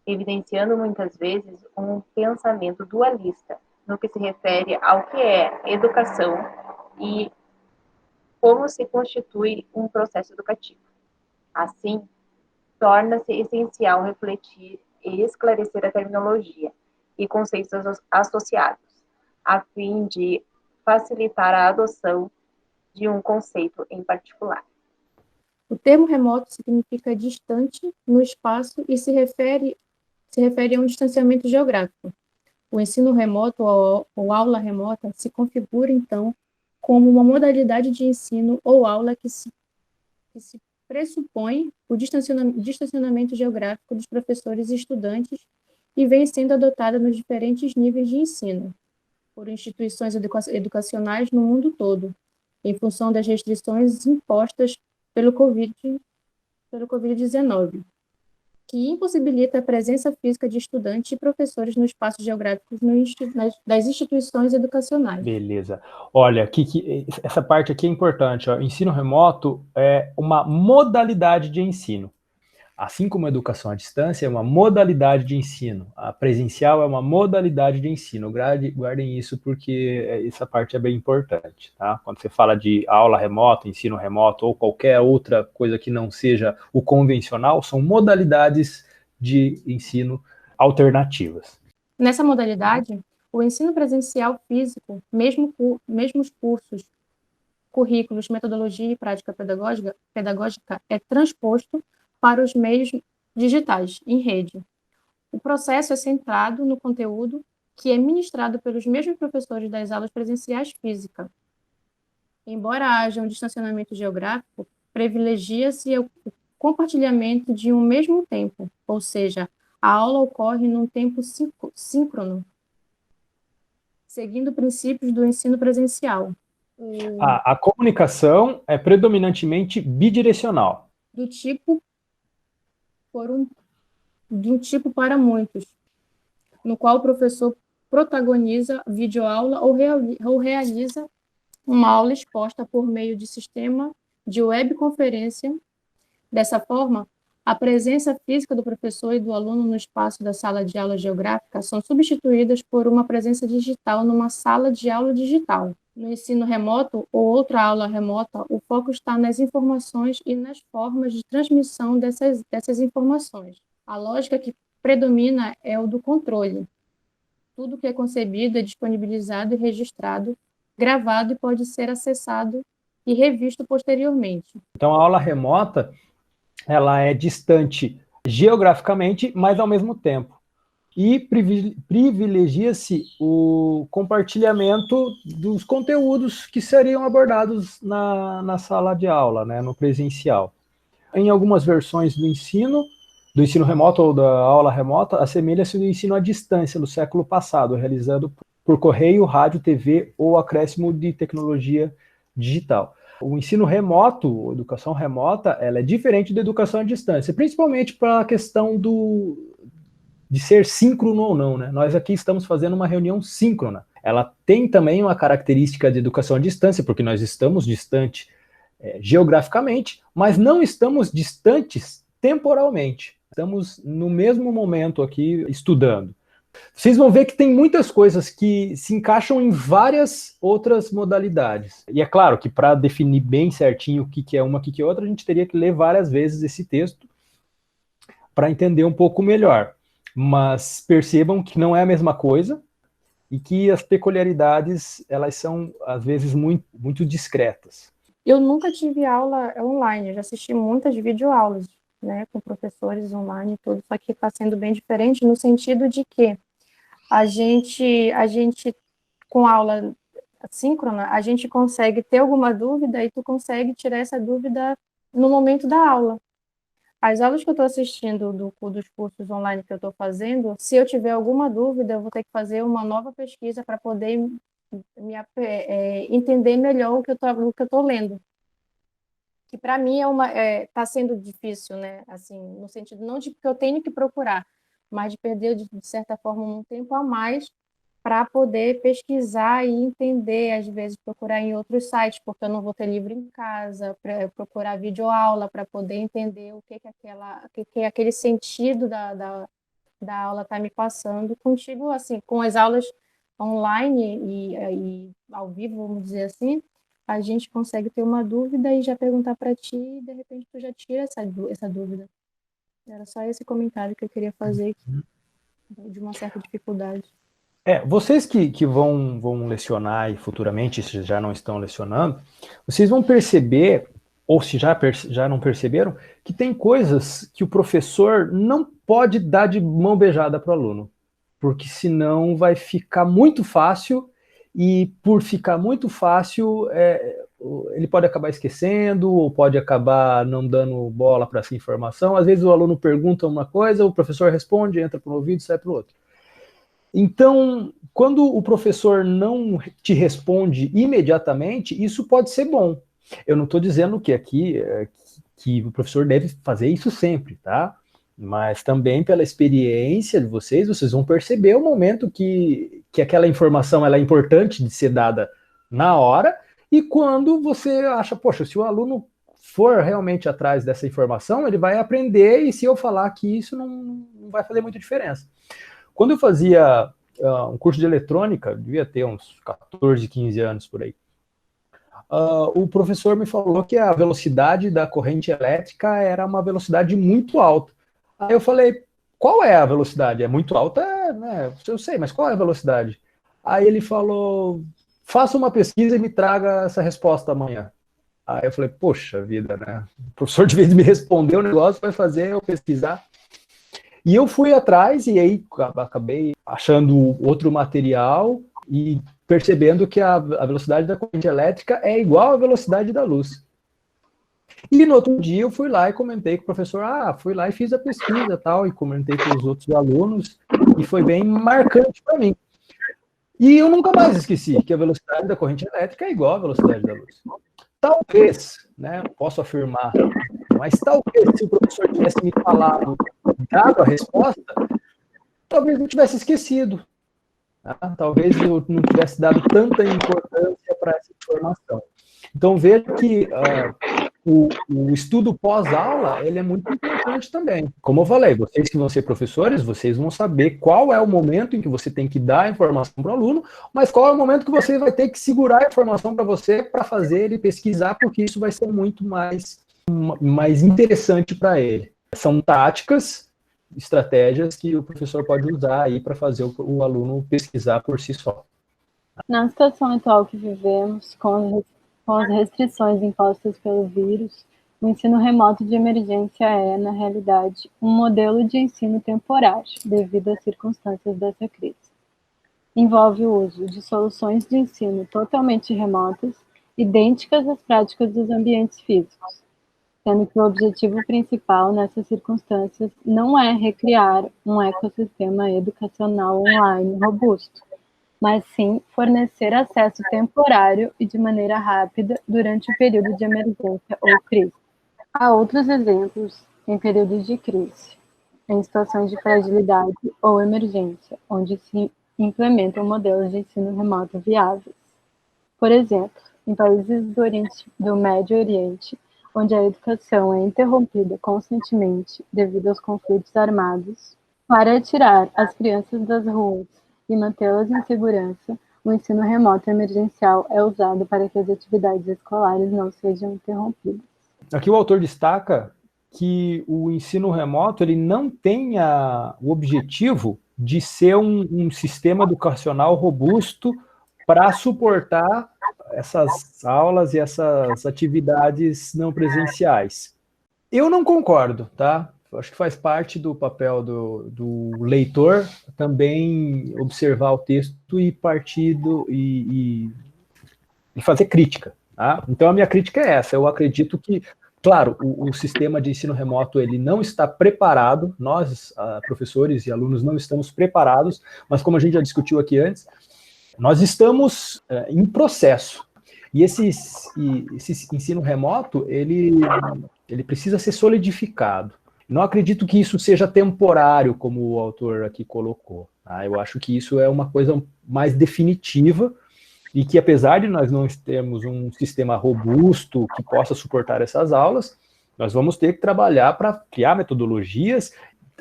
evidenciando muitas vezes um pensamento dualista no que se refere ao que é educação e como se constitui um processo educativo. Assim, torna-se essencial refletir e esclarecer a terminologia e conceitos associados, a fim de facilitar a adoção de um conceito em particular. O termo remoto significa distante no espaço e se refere a um distanciamento geográfico. O ensino remoto ou aula remota se configura, então, como uma modalidade de ensino ou aula que se pressupõe o distanciamento geográfico dos professores e estudantes e vem sendo adotada nos diferentes níveis de ensino, por instituições educacionais no mundo todo, em função das restrições impostas pelo Covid-19, que impossibilita a presença física de estudantes e professores nos espaços geográficos das instituições educacionais. Beleza. Olha, essa parte aqui é importante. Ó. Ensino remoto é uma modalidade de ensino. Assim como a educação à distância é uma modalidade de ensino, a presencial é uma modalidade de ensino. Guardem isso porque essa parte é bem importante, tá? Quando você fala de aula remota, ensino remoto ou qualquer outra coisa que não seja o convencional, são modalidades de ensino alternativas. Nessa modalidade, o ensino presencial físico, mesmos cursos, currículos, metodologia e prática pedagógica é transposto para os meios digitais, em rede. O processo é centrado no conteúdo que é ministrado pelos mesmos professores das aulas presenciais físicas. Embora haja um distanciamento geográfico, privilegia-se o compartilhamento de um mesmo tempo, ou seja, a aula ocorre num tempo síncrono, seguindo princípios do ensino presencial. A comunicação é predominantemente bidirecional. Do tipo para muitos, no qual o professor protagoniza videoaula ou realiza uma aula exposta por meio de sistema de webconferência. Dessa forma, a presença física do professor e do aluno no espaço da sala de aula geográfica são substituídas por uma presença digital numa sala de aula digital. No ensino remoto ou outra aula remota, o foco está nas informações e nas formas de transmissão dessas informações. A lógica que predomina é o do controle. Tudo que é concebido é disponibilizado e registrado, gravado e pode ser acessado e revisto posteriormente. Então, a aula remota, ela é distante geograficamente, mas ao mesmo tempo. E privilegia-se o compartilhamento dos conteúdos que seriam abordados na sala de aula, né, no presencial. Em algumas versões do ensino remoto ou da aula remota, assemelha-se do ensino à distância do século passado, realizado por correio, rádio, TV ou acréscimo de tecnologia digital. O ensino remoto, a educação remota, ela é diferente da educação à distância, principalmente para a questão de ser síncrono ou não, né? Nós aqui estamos fazendo uma reunião síncrona. Ela tem também uma característica de educação à distância, porque nós estamos distantes geograficamente, mas não estamos distantes temporalmente. Estamos no mesmo momento aqui estudando. Vocês vão ver que tem muitas coisas que se encaixam em várias outras modalidades. E é claro que para definir bem certinho o que é uma, o que é outra, a gente teria que ler várias vezes esse texto para entender um pouco melhor. Mas percebam que não é a mesma coisa e que as peculiaridades, elas são, às vezes, muito, muito discretas. Eu nunca tive aula online, eu já assisti muitas videoaulas, né, com professores online e tudo, só que está sendo bem diferente no sentido de que a gente com aula síncrona, a gente consegue ter alguma dúvida e tu consegue tirar essa dúvida no momento da aula. As aulas que eu estou assistindo dos cursos online que eu estou fazendo, se eu tiver alguma dúvida, eu vou ter que fazer uma nova pesquisa para poder entender melhor o que eu estou lendo. Que para mim está sendo difícil, né? Assim, no sentido não de que eu tenho que procurar, mas de perder, de certa forma, um tempo a mais para poder pesquisar e entender, às vezes procurar em outros sites, porque eu não vou ter livro em casa, procurar videoaula para poder entender o que aquele sentido da aula está me passando. Contigo, assim, com as aulas online e ao vivo, vamos dizer assim, a gente consegue ter uma dúvida e já perguntar para ti e, de repente, tu já tira essa dúvida. Era só esse comentário que eu queria fazer aqui, de uma certa dificuldade. Vocês que vão lecionar e futuramente, se já não estão lecionando, vocês vão perceber, ou se já não perceberam, que tem coisas que o professor não pode dar de mão beijada para o aluno, porque senão vai ficar muito fácil, e por ficar muito fácil, ele pode acabar esquecendo, ou pode acabar não dando bola para essa informação. Às vezes o aluno pergunta uma coisa, o professor responde, entra para um ouvido e sai para o outro. Então, quando o professor não te responde imediatamente, isso pode ser bom. Eu não estou dizendo que aqui que o professor deve fazer isso sempre, tá? Mas também pela experiência de vocês vão perceber o momento que aquela informação ela é importante de ser dada na hora, e quando você acha, poxa, se o aluno for realmente atrás dessa informação, ele vai aprender, e se eu falar que isso não vai fazer muita diferença. Quando eu fazia um curso de eletrônica, devia ter uns 14, 15 anos por aí, o professor me falou que a velocidade da corrente elétrica era uma velocidade muito alta. Aí eu falei, qual é a velocidade? É muito alta? Né? Eu sei, mas qual é a velocidade? Aí ele falou, faça uma pesquisa e me traga essa resposta amanhã. Aí eu falei, poxa vida, né? O professor, de vez de me responder o negócio, vai fazer eu pesquisar. E eu fui atrás, e aí acabei achando outro material e percebendo que a velocidade da corrente elétrica é igual à velocidade da luz. E no outro dia eu fui lá e comentei com o professor, fui lá e fiz a pesquisa tal, e comentei com os outros alunos, e foi bem marcante para mim. E eu nunca mais esqueci que a velocidade da corrente elétrica é igual à velocidade da luz. Talvez, né, posso afirmar, mas talvez se o professor tivesse me falado, dado a resposta, talvez eu tivesse esquecido. Tá? Talvez eu não tivesse dado tanta importância para essa informação. Então, veja que o estudo pós-aula, ele é muito importante também. Como eu falei, vocês que vão ser professores, vocês vão saber qual é o momento em que você tem que dar a informação para o aluno, mas qual é o momento que você vai ter que segurar a informação para você, para fazer ele pesquisar, porque isso vai ser muito mais interessante para ele. São táticas, estratégias que o professor pode usar aí para fazer o aluno pesquisar por si só. Na situação atual que vivemos, com as restrições impostas pelo vírus, o ensino remoto de emergência é, na realidade, um modelo de ensino temporário, devido às circunstâncias dessa crise. Envolve o uso de soluções de ensino totalmente remotas, idênticas às práticas dos ambientes físicos, sendo que o objetivo principal nessas circunstâncias não é recriar um ecossistema educacional online robusto, mas sim fornecer acesso temporário e de maneira rápida durante o período de emergência ou crise. Há outros exemplos em períodos de crise, em situações de fragilidade ou emergência, onde se implementam modelos de ensino remoto viáveis. Por exemplo, em países do Médio Oriente, onde a educação é interrompida constantemente devido aos conflitos armados, para tirar as crianças das ruas e mantê-las em segurança, o ensino remoto emergencial é usado para que as atividades escolares não sejam interrompidas. Aqui o autor destaca que o ensino remoto ele não tem o objetivo de ser um sistema educacional robusto para suportar essas aulas e essas atividades não presenciais. Eu não concordo, tá? Eu acho que faz parte do papel do leitor também observar o texto e partir e fazer crítica, tá? Então a minha crítica é essa, eu acredito que, claro, o sistema de ensino remoto ele não está preparado, nós, professores e alunos, não estamos preparados, mas como a gente já discutiu aqui antes, nós estamos em processo. E esse ensino remoto, ele precisa ser solidificado. Não acredito que isso seja temporário, como o autor aqui colocou. Tá? Eu acho que isso é uma coisa mais definitiva e que, apesar de nós não termos um sistema robusto que possa suportar essas aulas, nós vamos ter que trabalhar para criar metodologias.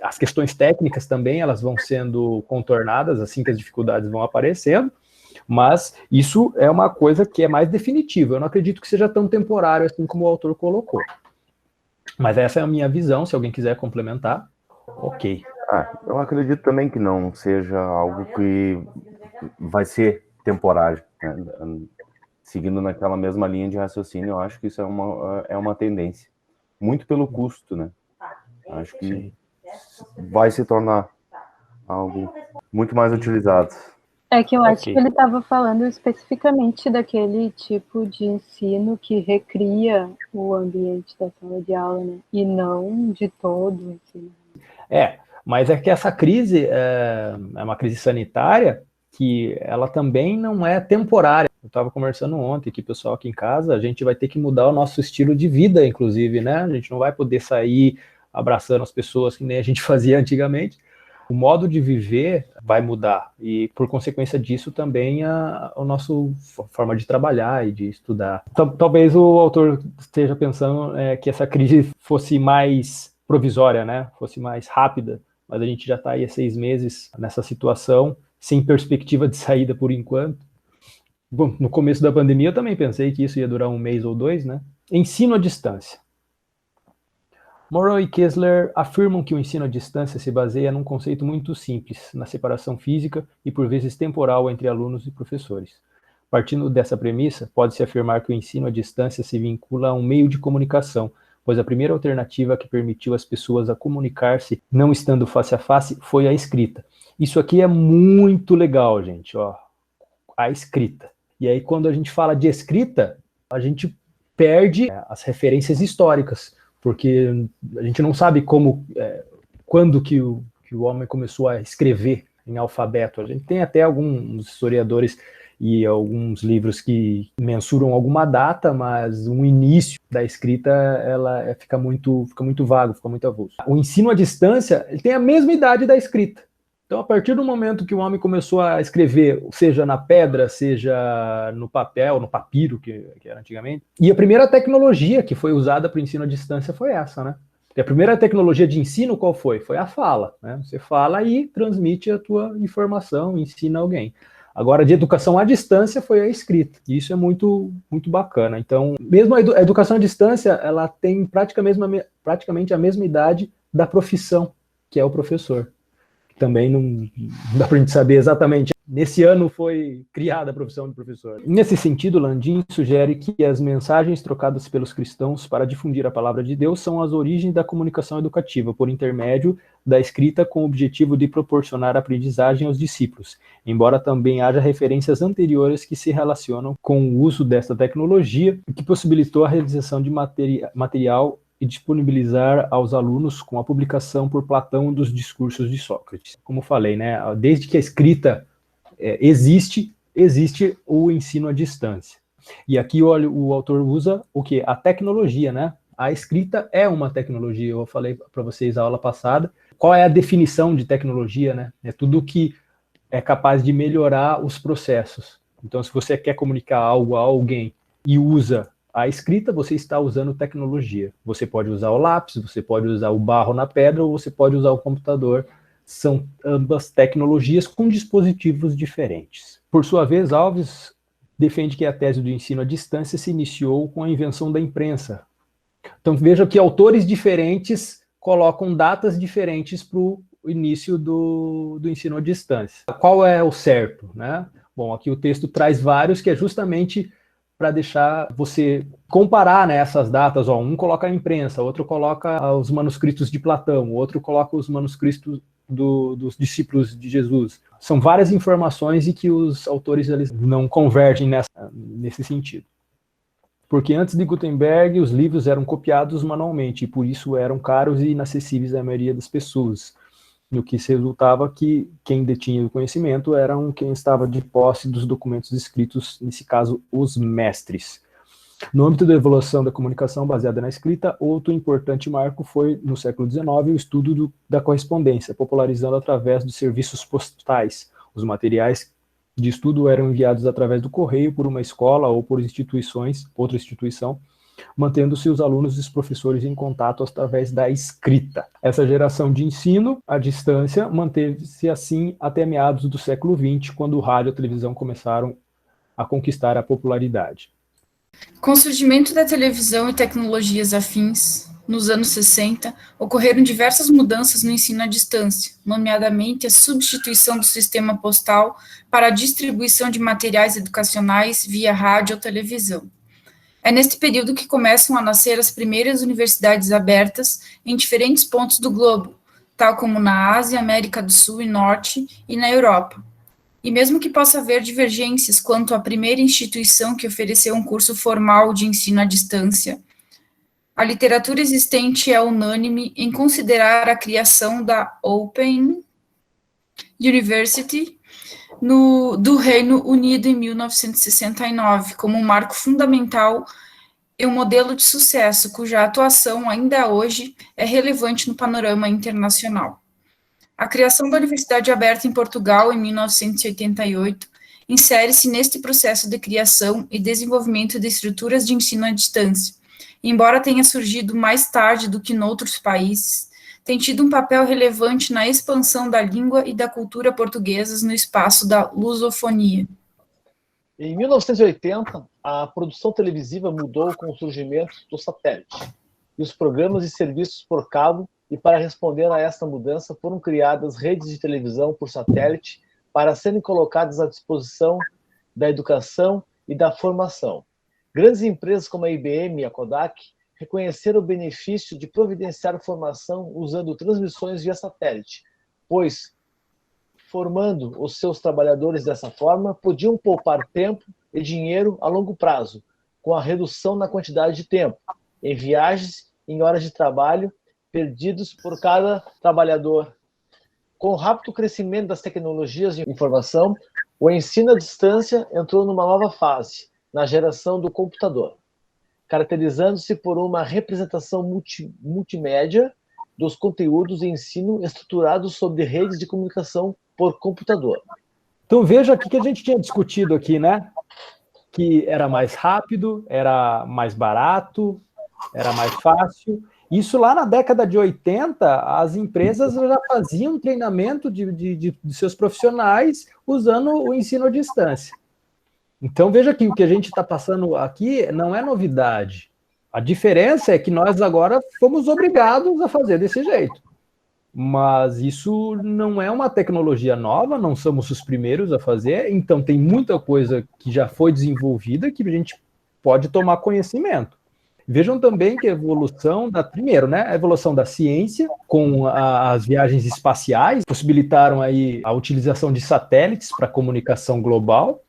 As questões técnicas também, elas vão sendo contornadas assim que as dificuldades vão aparecendo, mas isso é uma coisa que é mais definitiva. Eu não acredito que seja tão temporário assim como o autor colocou. Mas essa é a minha visão, se alguém quiser complementar, ok. Eu acredito também que não seja algo que vai ser temporário, né? Seguindo naquela mesma linha de raciocínio, eu acho que isso é uma tendência. Muito pelo custo, né? Acho que vai se tornar algo muito mais utilizado. É que eu acho que ele estava falando especificamente daquele tipo de ensino que recria o ambiente da sala de aula, né? E não de todo o ensino. Mas é que essa crise é uma crise sanitária que ela também não é temporária. Eu estava conversando ontem aqui, pessoal, aqui em casa, a gente vai ter que mudar o nosso estilo de vida, inclusive, né? A gente não vai poder sair abraçando as pessoas que nem a gente fazia antigamente. O modo de viver vai mudar e, por consequência disso, também a nossa forma de trabalhar e de estudar. Talvez o autor esteja pensando que essa crise fosse mais provisória, né? Fosse mais rápida, mas a gente já está aí há 6 meses nessa situação, sem perspectiva de saída por enquanto. Bom, no começo da pandemia eu também pensei que isso ia durar 1 mês ou 2, né? Ensino à distância. Morrow e Kessler afirmam que o ensino à distância se baseia num conceito muito simples, na separação física e por vezes temporal entre alunos e professores. Partindo dessa premissa, pode-se afirmar que o ensino à distância se vincula a um meio de comunicação, pois a primeira alternativa que permitiu às pessoas a comunicar-se, não estando face a face, foi a escrita. Isso aqui é muito legal, gente, ó, a escrita. E aí, quando a gente fala de escrita, a gente perde as referências históricas, porque a gente não sabe quando que o homem começou a escrever em alfabeto. A gente tem até alguns historiadores e alguns livros que mensuram alguma data, mas o início da escrita fica muito vago, fica muito avulso. O ensino à distância ele tem a mesma idade da escrita. Então, a partir do momento que o homem começou a escrever, seja na pedra, seja no papel, no papiro, que era antigamente, e a primeira tecnologia que foi usada para o ensino à distância foi essa, né? E a primeira tecnologia de ensino qual foi? Foi a fala, né? Você fala e transmite a tua informação, ensina alguém. Agora, de educação à distância foi a escrita, e isso é muito, muito bacana. Então, mesmo a educação à distância, ela tem praticamente a mesma idade da profissão, que é o professor. Também não dá para a gente saber exatamente. Nesse ano foi criada a profissão de professor. Nesse sentido, Landim sugere que as mensagens trocadas pelos cristãos para difundir a palavra de Deus são as origens da comunicação educativa, por intermédio da escrita com o objetivo de proporcionar aprendizagem aos discípulos, embora também haja referências anteriores que se relacionam com o uso desta tecnologia, que possibilitou a realização de material e disponibilizar aos alunos com a publicação por Platão dos discursos de Sócrates. Como falei, né, desde que a escrita existe o ensino à distância. E aqui o autor usa o quê? A tecnologia, né? A escrita é uma tecnologia, eu falei para vocês na aula passada. Qual é a definição de tecnologia, né? É tudo que é capaz de melhorar os processos. Então, se você quer comunicar algo a alguém e usa a escrita, você está usando tecnologia. Você pode usar o lápis, você pode usar o barro na pedra, ou você pode usar o computador. São ambas tecnologias com dispositivos diferentes. Por sua vez, Alves defende que a tese do ensino à distância se iniciou com a invenção da imprensa. Então, veja que autores diferentes colocam datas diferentes para o início do ensino à distância. Qual é o certo, né? Bom, aqui o texto traz vários, que é justamente para deixar você comparar, né, essas datas. Ó, um coloca a imprensa, outro coloca os manuscritos de Platão, outro coloca os manuscritos dos discípulos de Jesus. São várias informações e que os autores eles não convergem nesse sentido. Porque antes de Gutenberg, os livros eram copiados manualmente e por isso eram caros e inacessíveis à maioria das pessoas. No que se resultava que quem detinha o conhecimento eram quem estava de posse dos documentos escritos, nesse caso, os mestres. No âmbito da evolução da comunicação baseada na escrita, outro importante marco foi, no século XIX, o estudo da correspondência, popularizando através dos serviços postais. Os materiais de estudo eram enviados através do correio por uma escola ou por outra instituição, mantendo-se os alunos e os professores em contato através da escrita. Essa geração de ensino à distância manteve-se assim até meados do século XX, quando o rádio e a televisão começaram a conquistar a popularidade. Com o surgimento da televisão e tecnologias afins, nos anos 60, ocorreram diversas mudanças no ensino à distância, nomeadamente a substituição do sistema postal para a distribuição de materiais educacionais via rádio ou televisão. É neste período que começam a nascer as primeiras universidades abertas em diferentes pontos do globo, tal como na Ásia, América do Sul e Norte e na Europa. E mesmo que possa haver divergências quanto à primeira instituição que ofereceu um curso formal de ensino à distância, A literatura existente é unânime em considerar a criação da Open University do Reino Unido em 1969 como um marco fundamental e um modelo de sucesso cuja atuação ainda hoje é relevante no panorama internacional. A criação da Universidade Aberta em Portugal em 1988 insere-se neste processo de criação e desenvolvimento de estruturas de ensino à distância. Embora tenha surgido mais tarde do que noutros países, tem tido um papel relevante na expansão da língua e da cultura portuguesas no espaço da lusofonia. Em 1980, a produção televisiva mudou com o surgimento do satélite, e os programas e serviços por cabo, e para responder a esta mudança foram criadas redes de televisão por satélite para serem colocadas à disposição da educação e da formação. Grandes empresas como a IBM e a Kodak reconheceram o benefício de providenciar formação usando transmissões via satélite, pois, formando os seus trabalhadores dessa forma, podiam poupar tempo e dinheiro a longo prazo, com a redução na quantidade de tempo, em viagens e em horas de trabalho perdidos por cada trabalhador. Com o rápido crescimento das tecnologias de informação, o ensino à distância entrou numa nova fase, na geração do computador, caracterizando-se por uma representação multimédia dos conteúdos de ensino estruturados sobre redes de comunicação por computador. Então veja o que a gente tinha discutido aqui, né? Que era mais rápido, era mais barato, era mais fácil. Isso lá na década de 80, as empresas já faziam treinamento de seus profissionais usando o ensino à distância. Então veja que o que a gente está passando aqui não é novidade. A diferença é que nós agora fomos obrigados a fazer desse jeito. Mas isso não é uma tecnologia nova, não somos os primeiros a fazer, então tem muita coisa que já foi desenvolvida que a gente pode tomar conhecimento. Vejam também que a evolução primeiro, né, a evolução da ciência com as viagens espaciais possibilitaram aí a utilização de satélites para comunicação global.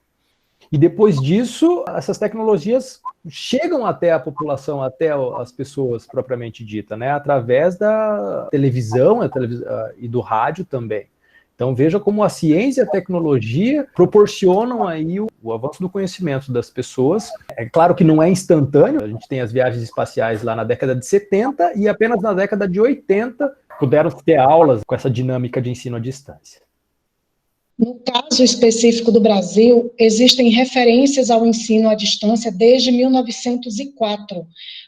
E depois disso, essas tecnologias chegam até a população, até as pessoas propriamente dita, né? Através da televisão e do rádio também. Então veja como a ciência e a tecnologia proporcionam aí o avanço do conhecimento das pessoas. É claro que não é instantâneo, a gente tem as viagens espaciais lá na década de 70 e apenas na década de 80 puderam ter aulas com essa dinâmica de ensino à distância. No caso específico do Brasil, existem referências ao ensino à distância desde 1904,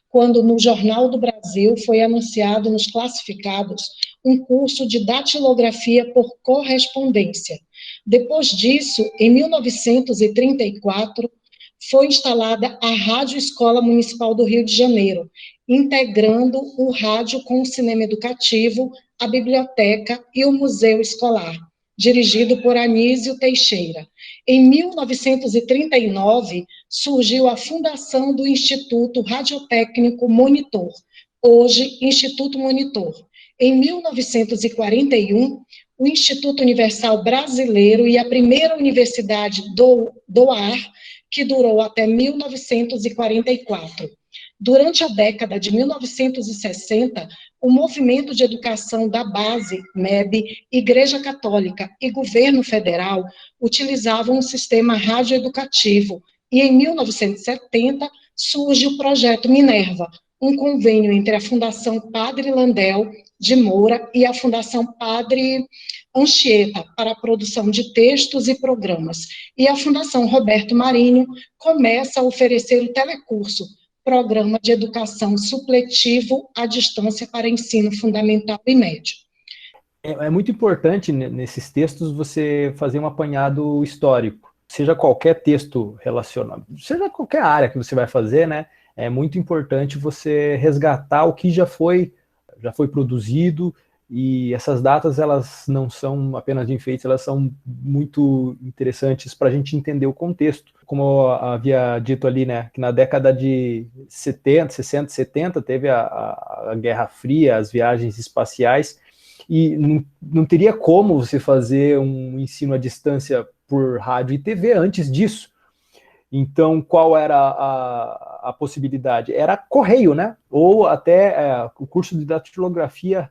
quando no Jornal do Brasil foi anunciado nos classificados um curso de datilografia por correspondência. Depois disso, em 1934, foi instalada a Rádio Escola Municipal do Rio de Janeiro, integrando o rádio com o cinema educativo, a biblioteca e o museu escolar, dirigido por Anísio Teixeira. Em 1939, surgiu a fundação do Instituto Radiotécnico Monitor, hoje Instituto Monitor. Em 1941, o Instituto Universal Brasileiro e a primeira Universidade do Ar, que durou até 1944. Durante a década de 1960, o Movimento de Educação da Base, MEB, Igreja Católica e Governo Federal utilizavam um sistema radioeducativo e, em 1970, surge o Projeto Minerva, um convênio entre a Fundação Padre Landel de Moura e a Fundação Padre Anchieta para a produção de textos e programas. E a Fundação Roberto Marinho começa a oferecer o telecurso, Programa de Educação Supletivo à Distância para Ensino Fundamental e Médio. É muito importante nesses textos você fazer um apanhado histórico, seja qualquer texto relacionado, seja qualquer área que você vai fazer, né? É muito importante você resgatar o que já foi produzido, e essas datas, elas não são apenas de enfeite, elas são muito interessantes para a gente entender o contexto. Como eu havia dito ali, né, que na década de 60, 70, teve a Guerra Fria, as viagens espaciais, e não teria como você fazer um ensino à distância por rádio e TV antes disso. Então, qual era a possibilidade? Era correio, né? Ou até o curso de datilografia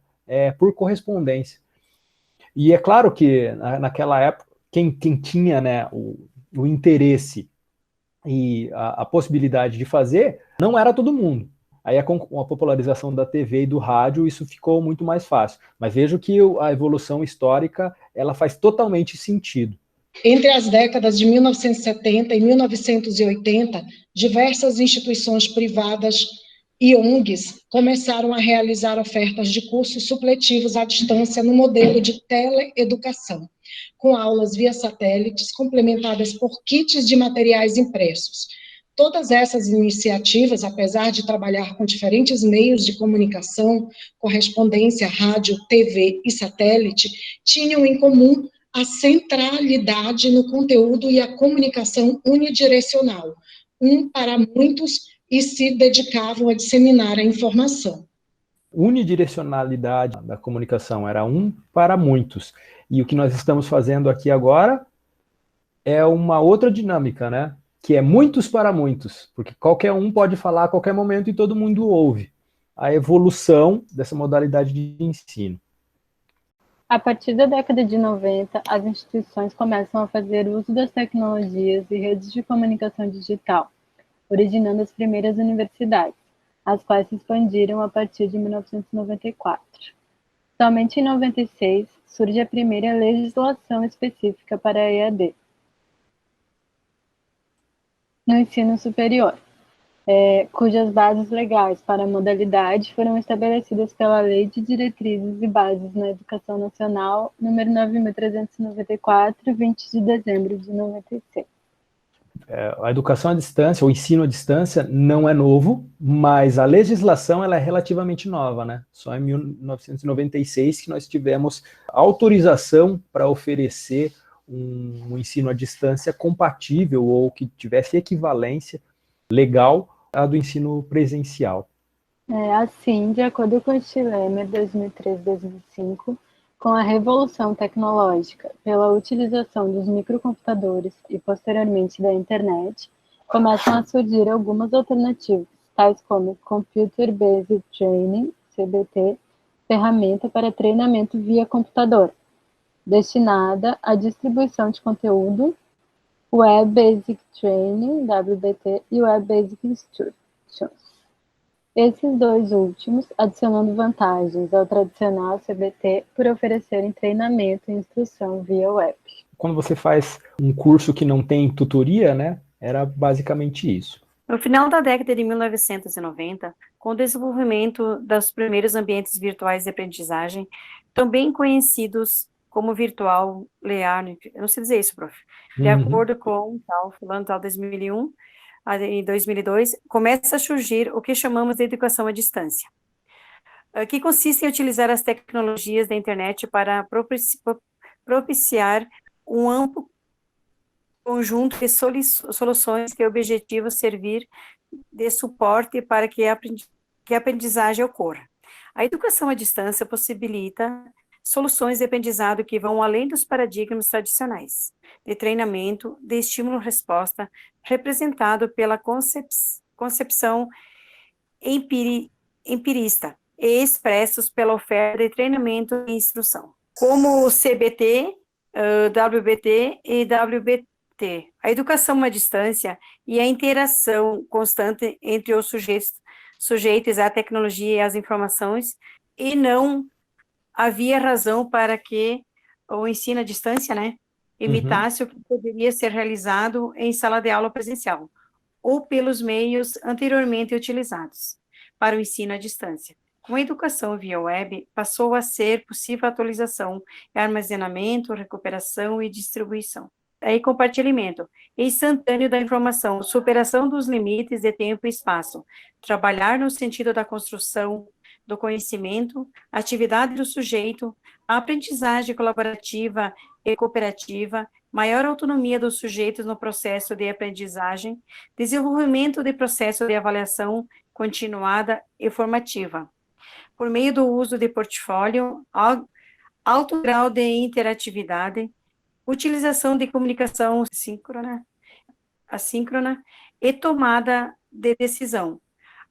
por correspondência. E é claro que naquela época, quem tinha, né, o interesse e a possibilidade de fazer, não era todo mundo. Aí com a popularização da TV e do rádio, isso ficou muito mais fácil. Mas vejo que a evolução histórica, ela faz totalmente sentido. Entre as décadas de 1970 e 1980, diversas instituições privadas e ONGs começaram a realizar ofertas de cursos supletivos à distância no modelo de teleeducação, com aulas via satélites complementadas por kits de materiais impressos. Todas essas iniciativas, apesar de trabalhar com diferentes meios de comunicação, correspondência, rádio, TV e satélite, tinham em comum a centralidade no conteúdo e a comunicação unidirecional, para muitos, e se dedicavam a disseminar a informação. Unidirecionalidade da comunicação era para muitos. E o que nós estamos fazendo aqui agora é uma outra dinâmica, né? Que é muitos para muitos, porque qualquer um pode falar a qualquer momento e todo mundo ouve. A evolução dessa modalidade de ensino. A partir da década de 90, as instituições começam a fazer uso das tecnologias e redes de comunicação digital, originando as primeiras universidades, as quais se expandiram a partir de 1994. Somente em 96 surge a primeira legislação específica para a EAD no ensino superior, cujas bases legais para a modalidade foram estabelecidas pela Lei de Diretrizes e Bases na Educação Nacional, número 9.394, 20 de dezembro de 96. A educação à distância, o ensino à distância, não é novo, mas a legislação ela é relativamente nova, né? Só em 1996 que nós tivemos autorização para oferecer um ensino à distância compatível ou que tivesse equivalência legal à do ensino presencial. Assim, de acordo com o Stilemer 2003-2005, com a revolução tecnológica pela utilização dos microcomputadores e posteriormente da internet, começam a surgir algumas alternativas, tais como Computer Based Training, CBT, ferramenta para treinamento via computador, destinada à distribuição de conteúdo, Web Basic Training, WBT, e Web Basic Instructions. Esses dois últimos adicionando vantagens ao tradicional CBT por oferecerem treinamento e instrução via web. Quando você faz um curso que não tem tutoria, né, era basicamente isso. No final da década de 1990, com o desenvolvimento dos primeiros ambientes virtuais de aprendizagem, também conhecidos como virtual learning, eu não sei dizer isso, prof. De acordo com fulano tal 2001, em 2002, começa a surgir o que chamamos de educação à distância, que consiste em utilizar as tecnologias da internet para propiciar um amplo conjunto de soluções que objetivam servir de suporte para que a aprendizagem ocorra. A educação à distância possibilita soluções de aprendizado que vão além dos paradigmas tradicionais, de treinamento, de estímulo-resposta, representado pela concepção empirista e expressos pela oferta de treinamento e instrução, como o CBT, WBT e WBT. A educação à distância e a interação constante entre os sujeitos à tecnologia e às informações, e não havia razão para que o ensino à distância, né, imitasse o que poderia ser realizado em sala de aula presencial, ou pelos meios anteriormente utilizados para o ensino à distância. Com a educação via web, passou a ser possível a atualização, armazenamento, recuperação e distribuição. E compartilhamento instantâneo da informação, superação dos limites de tempo e espaço, trabalhar no sentido da construção do conhecimento, atividade do sujeito, a aprendizagem colaborativa e cooperativa, maior autonomia dos sujeitos no processo de aprendizagem, desenvolvimento de processo de avaliação continuada e formativa, por meio do uso de portfólio, alto grau de interatividade, utilização de comunicação síncrona, assíncrona e tomada de decisão.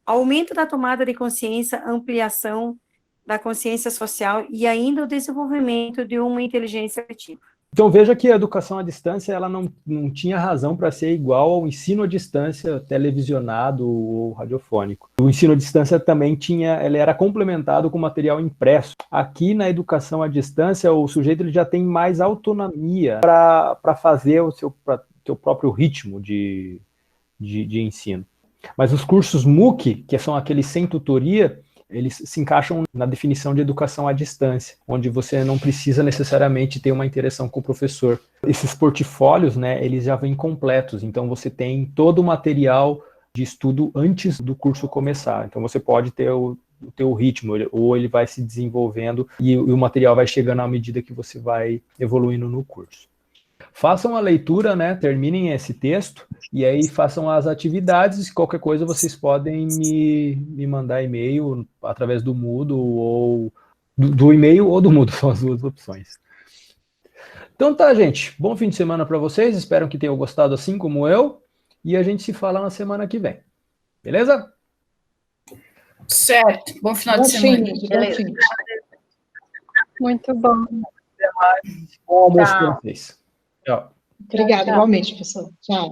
Aumento da tomada de consciência, ampliação da consciência social e ainda o desenvolvimento de uma inteligência coletiva. Então veja que a educação à distância ela não tinha razão para ser igual ao ensino à distância televisionado ou radiofônico. O ensino à distância também ele era complementado com material impresso. Aqui na educação à distância o sujeito ele já tem mais autonomia para fazer o seu próprio ritmo de ensino. Mas os cursos MOOC, que são aqueles sem tutoria, eles se encaixam na definição de educação à distância, onde você não precisa necessariamente ter uma interação com o professor. Esses portfólios, né, eles já vêm completos, então você tem todo o material de estudo antes do curso começar. Então você pode ter o teu ritmo, ou ele vai se desenvolvendo e o material vai chegando à medida que você vai evoluindo no curso. Façam a leitura, né, terminem esse texto e aí façam as atividades. Qualquer coisa vocês podem me mandar e-mail através do Moodle ou do e-mail ou do Moodle, são as duas opções. Então tá, gente, bom fim de semana para vocês, espero que tenham gostado assim como eu e a gente se fala na semana que vem, beleza? Certo, bom final de semana. Bom fim. Muito bom. Bom almoço para vocês. Tchau. Obrigada, igualmente, pessoal. Tchau.